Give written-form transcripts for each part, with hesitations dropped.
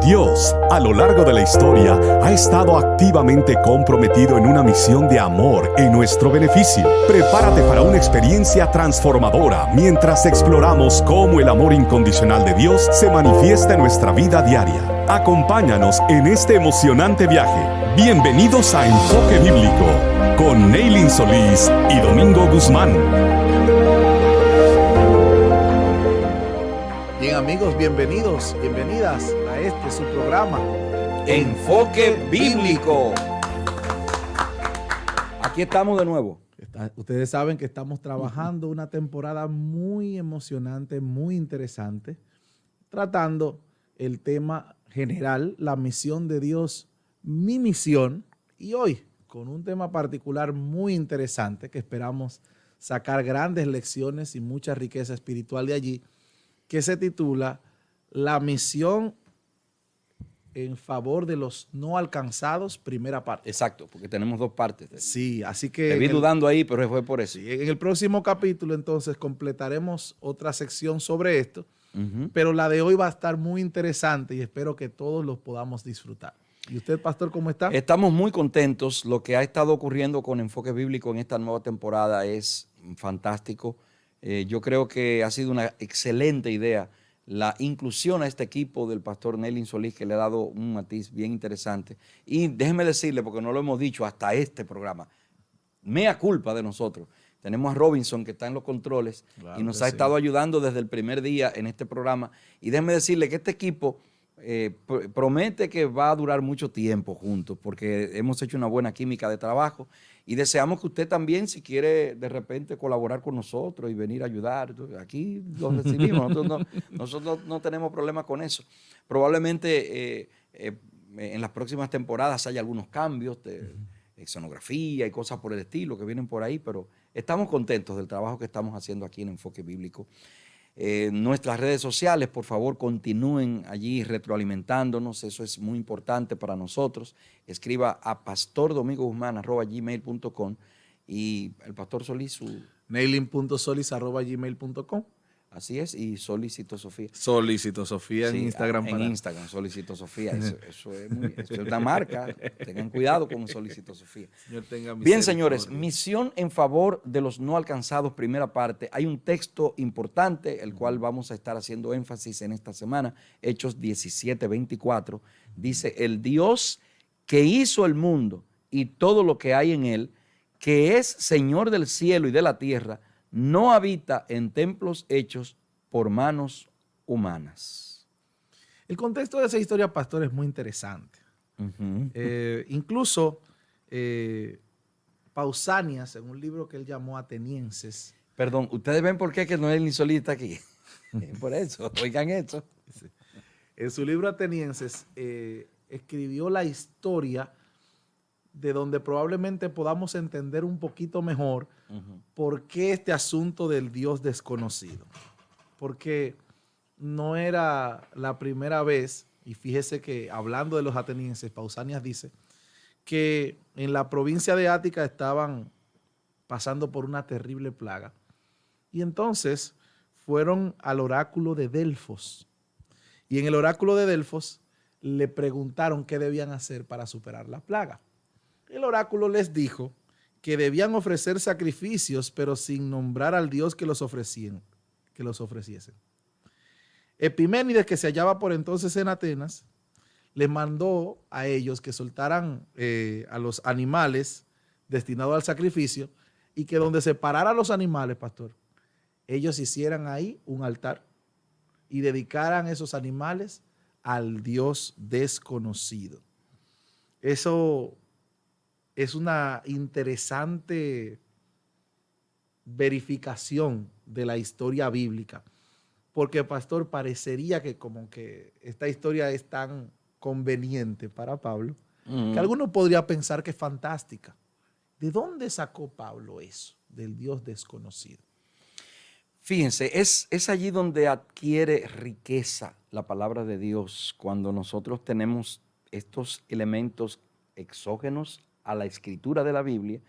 Dios, a lo largo de la historia, ha estado activamente comprometido en una misión de amor en nuestro beneficio. Prepárate para una experiencia transformadora mientras exploramos cómo el amor incondicional de Dios se manifiesta en nuestra vida diaria. Acompáñanos en este emocionante viaje. Bienvenidos a Enfoque Bíblico con Neilin Solís y Domingo Guzmán. Bien, amigos, bienvenidas a su programa Enfoque Bíblico. Aquí estamos de nuevo. Ustedes saben que estamos trabajando una temporada muy emocionante, muy interesante, tratando el tema general, la misión de Dios, mi misión, y hoy con un tema particular muy interesante que esperamos sacar grandes lecciones y mucha riqueza espiritual de allí, que se titula La misión en favor de los no alcanzados, primera parte. Exacto, porque tenemos dos partes. Sí, así que... Te vi dudando ahí, pero fue por eso. Sí, en el próximo capítulo, entonces, completaremos otra sección sobre esto, pero la de hoy va a estar muy interesante y espero que todos los podamos disfrutar. ¿Y usted, pastor, cómo está? Estamos muy contentos. Lo que ha estado ocurriendo con Enfoque Bíblico en esta nueva temporada es fantástico. Yo creo que ha sido una excelente idea la inclusión a este equipo del pastor Neilin Solís, que le ha dado un matiz bien interesante. Y déjeme decirle, porque no lo hemos dicho hasta este programa, mea culpa de nosotros. Tenemos a Robinson, que está en los controles, claro, y nos ha estado ayudando desde el primer día en este programa. Y déjeme decirle que este equipo promete que va a durar mucho tiempo juntos, porque hemos hecho una buena química de trabajo y deseamos que usted también, si quiere de repente colaborar con nosotros y venir a ayudar, aquí lo recibimos. Nosotros no tenemos problema con eso. Probablemente en las próximas temporadas haya algunos cambios de escenografía y cosas por el estilo que vienen por ahí, pero estamos contentos del trabajo que estamos haciendo aquí en Enfoque Bíblico. Nuestras redes sociales, por favor, continúen allí retroalimentándonos, eso es muy importante para nosotros. Escriba a pastordomingoguzman@gmail.com y el pastor Solís, su Neilin.solis@gmail.com. Así es, y Solicito Sofía. Solicito Sofía en Instagram. En Instagram, Solicito Sofía. Eso es una marca. Tengan cuidado con Solicito Sofía. Señor, bien, señores, misión en favor de los no alcanzados, primera parte. Hay un texto importante, el cual vamos a estar haciendo énfasis en esta semana. Hechos 17:24. Dice, el Dios que hizo el mundo y todo lo que hay en él, que es Señor del cielo y de la tierra, no habita en templos hechos por manos humanas. El contexto de esa historia, pastor, es muy interesante. Incluso Pausanias, en un libro que él llamó Atenienses. Perdón, ¿ustedes ven por qué que no es el insolita aquí? Por eso, oigan esto. En su libro Atenienses escribió la historia de donde probablemente podamos entender un poquito mejor por qué este asunto del Dios desconocido. Porque no era la primera vez, y fíjese que hablando de los atenienses, Pausanias dice que en la provincia de Ática estaban pasando por una terrible plaga. Y entonces fueron al oráculo de Delfos. Y en el oráculo de Delfos le preguntaron qué debían hacer para superar la plaga. El oráculo les dijo que debían ofrecer sacrificios, pero sin nombrar al Dios que los ofreciesen. Epiménides, que se hallaba por entonces en Atenas, les mandó a ellos que soltaran a los animales destinados al sacrificio y que donde se pararan los animales, pastor, ellos hicieran ahí un altar y dedicaran esos animales al Dios desconocido. Eso es una interesante verificación de la historia bíblica, porque, pastor, parecería que como que esta historia es tan conveniente para Pablo, que alguno podría pensar que es fantástica. ¿De dónde sacó Pablo eso, del Dios desconocido? Fíjense, es allí donde adquiere riqueza la palabra de Dios, cuando nosotros tenemos estos elementos exógenos a la escritura de la Biblia,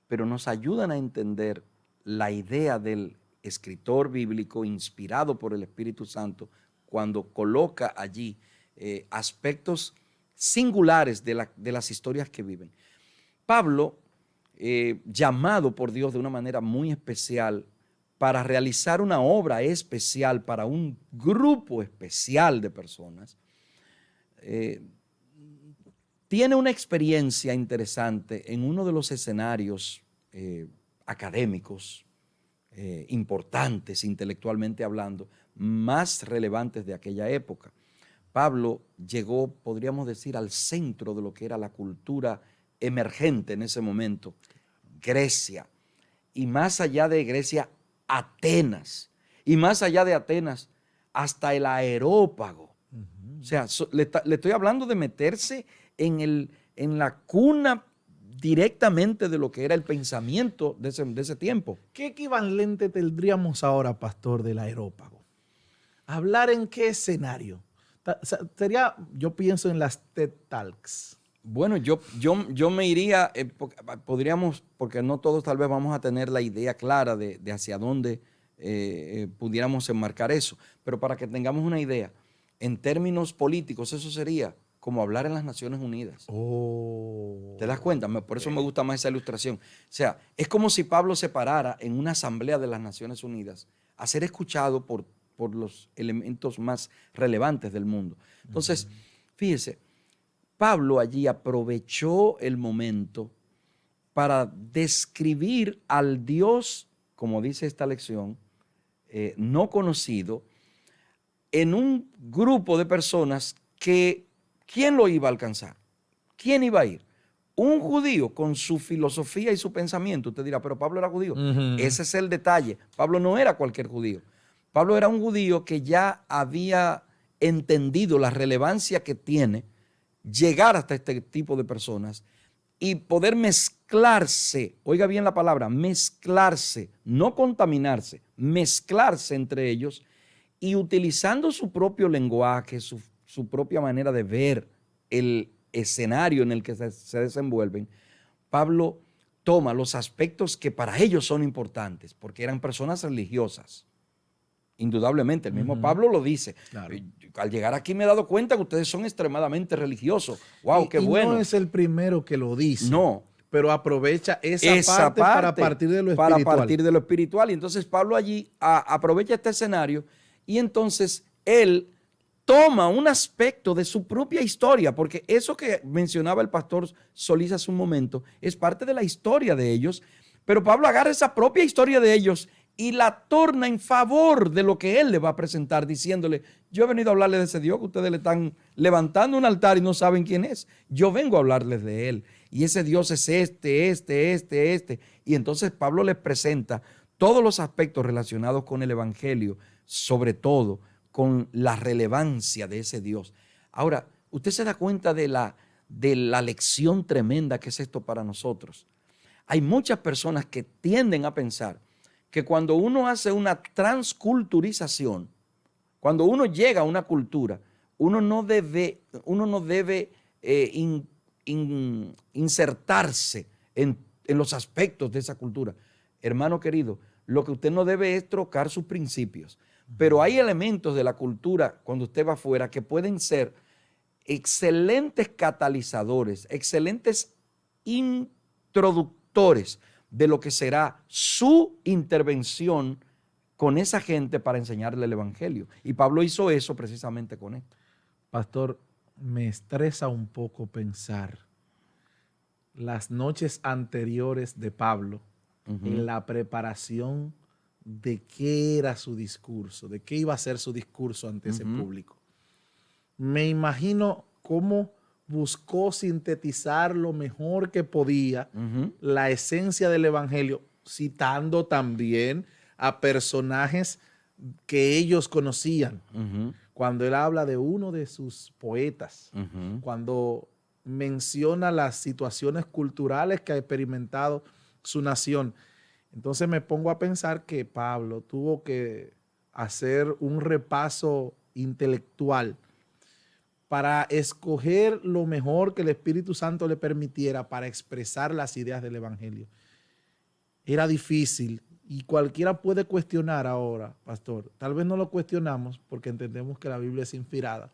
pero nos ayudan a entender la idea del escritor bíblico inspirado por el Espíritu Santo cuando coloca allí aspectos singulares de las historias que viven. Pablo, llamado por Dios de una manera muy especial para realizar una obra especial para un grupo especial de personas, tiene una experiencia interesante en uno de los escenarios académicos importantes, intelectualmente hablando, más relevantes de aquella época. Pablo llegó, podríamos decir, al centro de lo que era la cultura emergente en ese momento, Grecia, y más allá de Grecia, Atenas, y más allá de Atenas, hasta el Areópago. O sea, le estoy hablando de meterse en la cuna directamente de lo que era el pensamiento de ese tiempo. ¿Qué equivalente tendríamos ahora, pastor, del Areópago? ¿Hablar en qué escenario? Sería, yo pienso en las TED Talks. Bueno, yo me iría, podríamos, porque no todos tal vez vamos a tener la idea clara de hacia dónde pudiéramos enmarcar eso, pero para que tengamos una idea, en términos políticos, eso sería como hablar en las Naciones Unidas. Oh. ¿Te das cuenta? Por eso me gusta más esa ilustración. O sea, es como si Pablo se parara en una asamblea de las Naciones Unidas a ser escuchado por los elementos más relevantes del mundo. Entonces, fíjese, Pablo allí aprovechó el momento para describir al Dios, como dice esta lección, no conocido, en un grupo de personas que, ¿quién lo iba a alcanzar? ¿Quién iba a ir? Un judío con su filosofía y su pensamiento. Usted dirá, pero Pablo era judío. Ese es el detalle. Pablo no era cualquier judío. Pablo era un judío que ya había entendido la relevancia que tiene llegar hasta este tipo de personas y poder mezclarse, oiga bien la palabra, mezclarse, no contaminarse, mezclarse entre ellos y utilizando su propio lenguaje, su propia manera de ver el escenario en el que se desenvuelven. Pablo toma los aspectos que para ellos son importantes, porque eran personas religiosas. Indudablemente, el mismo Pablo lo dice. Claro. Al llegar aquí me he dado cuenta que ustedes son extremadamente religiosos. ¡Wow, qué bueno! No es el primero que lo dice. No. Pero aprovecha esa parte para partir de lo espiritual. Para partir de lo espiritual. Y entonces Pablo allí aprovecha este escenario y entonces él toma un aspecto de su propia historia, porque eso que mencionaba el pastor Solís hace un momento es parte de la historia de ellos, pero Pablo agarra esa propia historia de ellos y la torna en favor de lo que él le va a presentar, diciéndole, yo he venido a hablarles de ese Dios que ustedes le están levantando un altar y no saben quién es. Yo vengo a hablarles de él. Y ese Dios es este. Y entonces Pablo les presenta todos los aspectos relacionados con el evangelio, sobre todo con la relevancia de ese Dios. Ahora, usted se da cuenta de la lección tremenda que es esto para nosotros. Hay muchas personas que tienden a pensar que cuando uno hace una transculturización, cuando uno llega a una cultura, uno no debe insertarse en los aspectos de esa cultura. Hermano querido, lo que usted no debe es trocar sus principios. Pero hay elementos de la cultura, cuando usted va afuera, que pueden ser excelentes catalizadores, excelentes introductores de lo que será su intervención con esa gente para enseñarle el evangelio. Y Pablo hizo eso precisamente con esto. Pastor, me estresa un poco pensar las noches anteriores de Pablo en la preparación de qué era su discurso, de qué iba a ser su discurso ante ese público. Me imagino cómo buscó sintetizar lo mejor que podía la esencia del evangelio, citando también a personajes que ellos conocían. Cuando él habla de uno de sus poetas, cuando menciona las situaciones culturales que ha experimentado su nación. Entonces me pongo a pensar que Pablo tuvo que hacer un repaso intelectual para escoger lo mejor que el Espíritu Santo le permitiera para expresar las ideas del evangelio. Era difícil y cualquiera puede cuestionar ahora, pastor. Tal vez no lo cuestionamos porque entendemos que la Biblia es inspirada.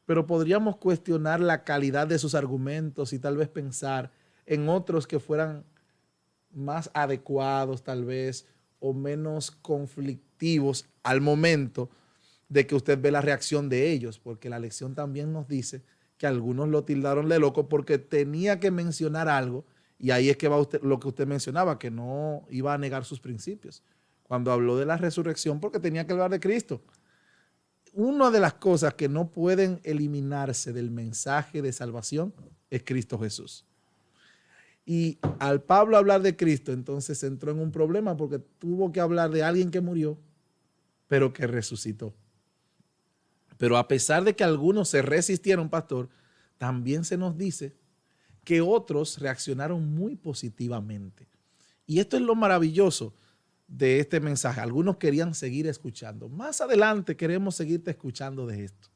pero podríamos cuestionar la calidad de sus argumentos y tal vez pensar en otros que fueran más adecuados tal vez o menos conflictivos al momento de que usted ve la reacción de ellos, porque la lección también nos dice que algunos lo tildaron de loco porque tenía que mencionar algo, y ahí es que va usted, lo que usted mencionaba, que no iba a negar sus principios. Cuando habló de la resurrección, porque tenía que hablar de Cristo. Una de las cosas que no pueden eliminarse del mensaje de salvación es Cristo Jesús. Y al Pablo hablar de Cristo, entonces entró en un problema porque tuvo que hablar de alguien que murió, pero que resucitó. Pero a pesar de que algunos se resistieron, pastor, también se nos dice que otros reaccionaron muy positivamente. Y esto es lo maravilloso de este mensaje. Algunos querían seguir escuchando. Más adelante queremos seguirte escuchando de esto.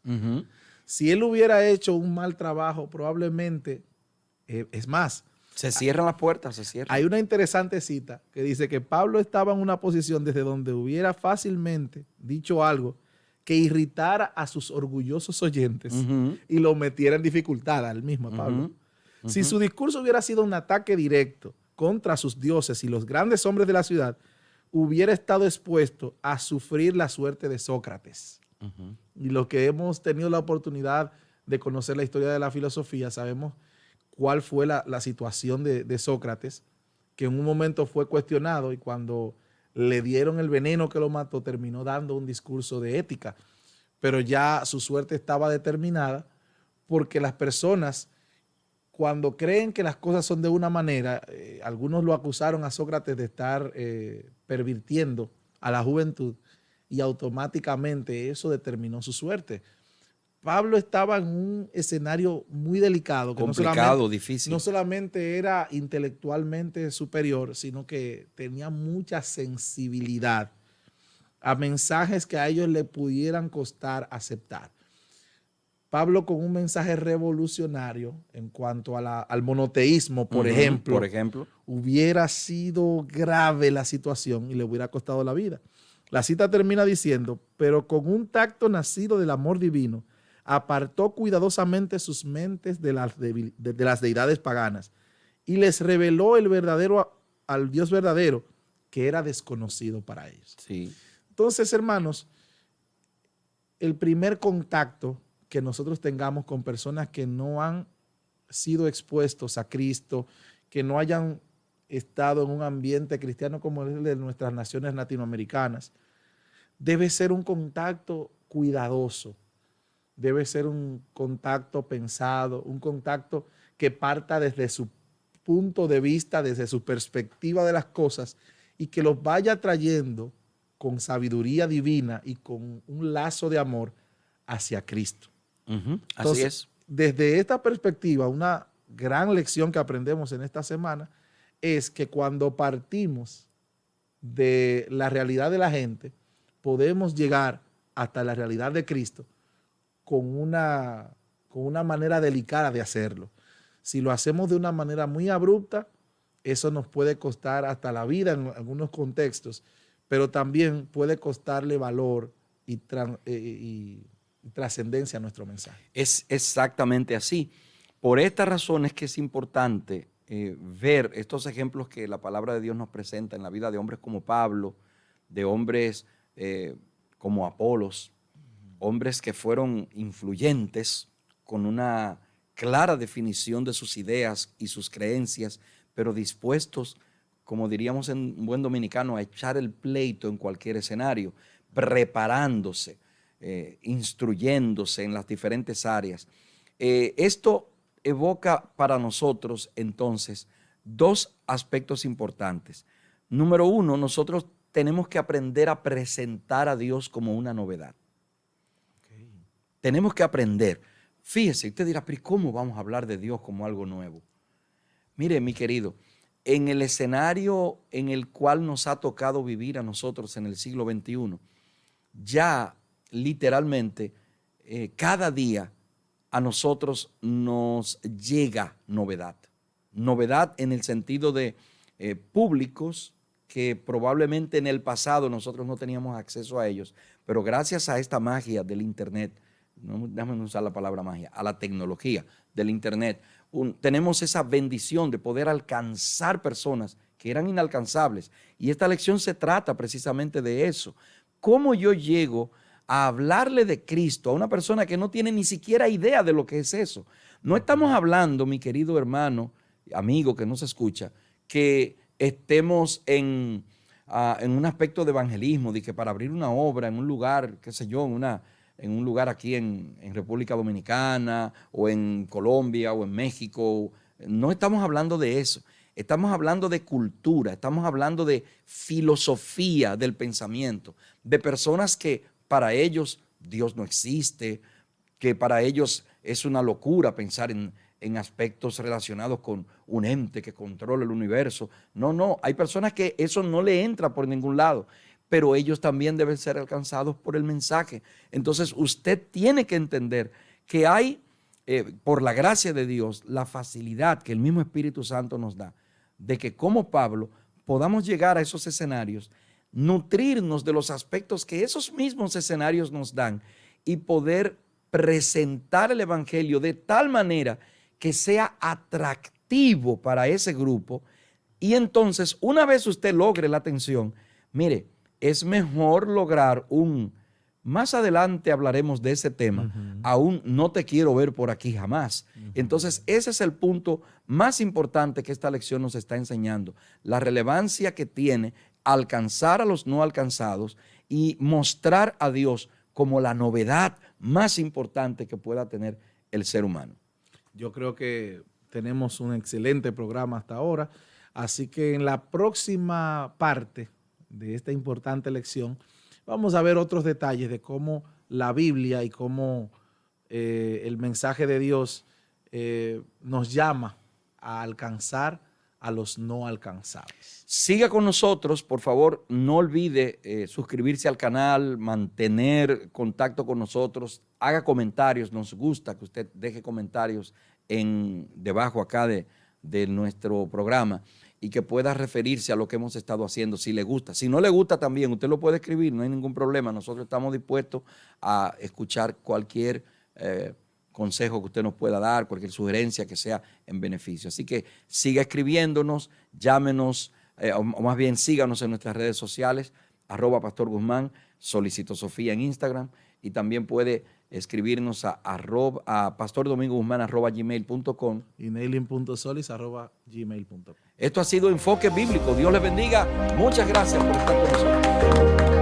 Si él hubiera hecho un mal trabajo, probablemente, es más, Se cierran las puertas, se cierran. hay una interesante cita que dice que Pablo estaba en una posición desde donde hubiera fácilmente dicho algo que irritara a sus orgullosos oyentes y lo metiera en dificultad al mismo Pablo. Si su discurso hubiera sido un ataque directo contra sus dioses y los grandes hombres de la ciudad, hubiera estado expuesto a sufrir la suerte de Sócrates. Y los que hemos tenido la oportunidad de conocer la historia de la filosofía, sabemos cuál fue la situación de Sócrates, que en un momento fue cuestionado y cuando le dieron el veneno que lo mató, terminó dando un discurso de ética. Pero ya su suerte estaba determinada porque las personas, cuando creen que las cosas son de una manera, algunos lo acusaron a Sócrates de estar pervirtiendo a la juventud y automáticamente eso determinó su suerte. Pablo estaba en un escenario muy delicado, que complicado, difícil. No solamente era intelectualmente superior, sino que tenía mucha sensibilidad a mensajes que a ellos le pudieran costar aceptar. Pablo, con un mensaje revolucionario en cuanto a al monoteísmo, por ejemplo, hubiera sido grave la situación y le hubiera costado la vida. La cita termina diciendo, pero con un tacto nacido del amor divino, apartó cuidadosamente sus mentes de las deidades paganas y les reveló al Dios verdadero, que era desconocido para ellos. Sí. Entonces, hermanos, el primer contacto que nosotros tengamos con personas que no han sido expuestos a Cristo, que no hayan estado en un ambiente cristiano como el de nuestras naciones latinoamericanas, debe ser un contacto cuidadoso, debe ser un contacto pensado, un contacto que parta desde su punto de vista, desde su perspectiva de las cosas y que los vaya trayendo con sabiduría divina y con un lazo de amor hacia Cristo. Entonces, así es. Desde esta perspectiva, una gran lección que aprendemos en esta semana es que cuando partimos de la realidad de la gente, podemos llegar hasta la realidad de Cristo con una manera delicada de hacerlo. Si lo hacemos de una manera muy abrupta, eso nos puede costar hasta la vida en algunos contextos, pero también puede costarle valor y trascendencia a nuestro mensaje. Es exactamente así. Por esta razón es que es importante ver estos ejemplos que la palabra de Dios nos presenta en la vida de hombres como Pablo, de hombres como Apolos, hombres que fueron influyentes con una clara definición de sus ideas y sus creencias, pero dispuestos, como diríamos en buen dominicano, a echar el pleito en cualquier escenario, preparándose, instruyéndose en las diferentes áreas. Esto evoca para nosotros entonces dos aspectos importantes. Número uno, nosotros tenemos que aprender a presentar a Dios como una novedad. Tenemos que aprender. Fíjese, usted dirá, pero ¿cómo vamos a hablar de Dios como algo nuevo? Mire, mi querido, en el escenario en el cual nos ha tocado vivir a nosotros en el siglo XXI, ya literalmente cada día a nosotros nos llega novedad. Novedad en el sentido de públicos que probablemente en el pasado nosotros no teníamos acceso a ellos, pero gracias a esta magia del internet no, déjame usar la palabra magia, a la tecnología del Internet. Tenemos esa bendición de poder alcanzar personas que eran inalcanzables. Y esta lección se trata precisamente de eso. ¿Cómo yo llego a hablarle de Cristo a una persona que no tiene ni siquiera idea de lo que es eso? No estamos hablando, mi querido hermano, amigo que nos escucha, que estemos en un aspecto de evangelismo, de que para abrir una obra en un lugar, qué sé yo, en un lugar aquí en República Dominicana o en Colombia o en México. No estamos hablando de eso. Estamos hablando de cultura, estamos hablando de filosofía del pensamiento, de personas que para ellos Dios no existe, que para ellos es una locura pensar en aspectos relacionados con un ente que controla el universo. No, hay personas que eso no le entra por ningún lado, pero ellos también deben ser alcanzados por el mensaje. Entonces usted tiene que entender que hay, por la gracia de Dios, la facilidad que el mismo Espíritu Santo nos da, de que como Pablo podamos llegar a esos escenarios, nutrirnos de los aspectos que esos mismos escenarios nos dan y poder presentar el Evangelio de tal manera que sea atractivo para ese grupo. Y entonces, una vez usted logre la atención, mire, es mejor lograr más adelante hablaremos de ese tema, aún no te quiero ver por aquí jamás. Entonces, ese es el punto más importante que esta lección nos está enseñando, la relevancia que tiene alcanzar a los no alcanzados y mostrar a Dios como la novedad más importante que pueda tener el ser humano. Yo creo que tenemos un excelente programa hasta ahora, así que en la próxima parte de esta importante lección vamos a ver otros detalles de cómo la Biblia y cómo el mensaje de Dios nos llama a alcanzar a los no alcanzados. Siga con nosotros, por favor, no olvide suscribirse al canal, mantener contacto con nosotros, haga comentarios, nos gusta que usted deje comentarios debajo acá de nuestro programa y que pueda referirse a lo que hemos estado haciendo si le gusta. Si no le gusta también, usted lo puede escribir, no hay ningún problema. Nosotros estamos dispuestos a escuchar cualquier consejo que usted nos pueda dar, cualquier sugerencia que sea en beneficio. Así que siga escribiéndonos, llámenos, o más bien síganos en nuestras redes sociales, @Pastor Guzmán, Solicito Sofía en Instagram, y también puede escribirnos a pastordomingoguzman@gmail.com y nailing.solis@gmail.com. Esto ha sido Enfoque Bíblico. Dios les bendiga. Muchas gracias por estar con nosotros.